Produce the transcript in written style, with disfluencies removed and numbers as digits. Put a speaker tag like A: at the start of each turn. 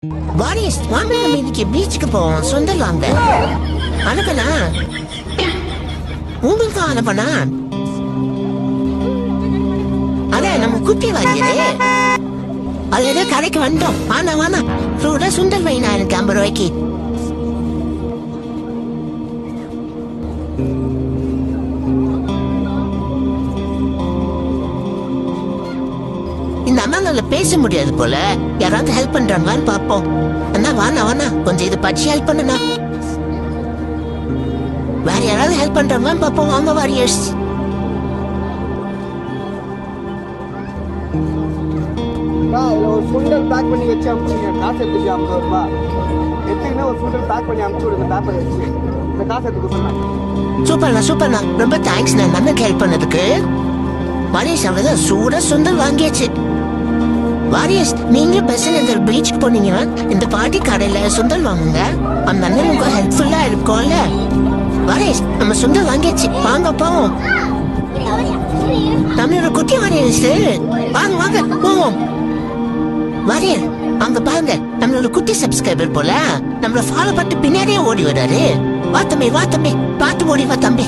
A: வாரிஸ் வாங்க நம்ம இன்னைக்கு பீச்சுக்கு போவோம் சுந்தர்லாங்க அனுப்பனா உங்களுக்கு அனுப்பனா அத நம்ம குட்டி வாரியது அது கடைக்கு வந்தோம் வானா வானா சூட சுண்டல் வைனா எனக்கு 50 ரூபாய்க்கு இந்த அம்மாங்கள பேச முடியாது போல யாராவது ஹெல்ப் பண்றாங்களான்னு பாப்போம் அண்ணா வானா வானா கொஞ்சம் இது படிச்சு ஹெல்ப் பண்ணுண்ணா வேற யாராவது ஹெல்ப் பண்றாங்களான்னு பாப்போம் வாங்க வாரியர்ஸ்
B: ஒரு சுண்டல் பேக் பண்ணி வச்சு அனுப்பிச்சுங்க காசு எடுத்துச்சு 50 ரூபாய் எடுத்துக்கினா ஒரு சுண்டல் பேக் பண்ணி அனுப்பிச்சு விடுங்க பேப்பர் வச்சு இந்த காசு எடுத்துக்க சொன்னாங்க
A: சூப்பர்ண்ணா சூப்பர்ண்ணா ரொம்ப தேங்க்ஸ் நான் அண்ணனுக்கு ஹெல்ப் பண்ணதுக்கு வாரியர்ஸ் அவ்வளவுதான் சூட சுண்டல் வாங்கியாச்சு வாரியர்ஸ் நீங்க பெசன்ட் பீச்சுக்கு போனீங்கன்னா இந்த பாட்டி கடையில சுண்டல் வாங்குங்க அந்த அண்ணன் உங்களுக்கு ஹெல்ப்ஃபுல்லா இருக்கும்ல வாரியர்ஸ் நம்ம சுண்டல் வாங்கியாச்சு வாங்க போவோம் நம்மளோட குட்டி வாரியர்ஸ் வாங்க வாங்க போவோம் வாரியர் அங்க பாருங்க நம்மளோட குட்டி சப்ஸ்கிரைபர் போல நம்மள ஃபாலோ பண்ணிட்டு பின்னாடியே ஓடி வராரு வா தம்பி பார்த்து ஓடி வா தம்பி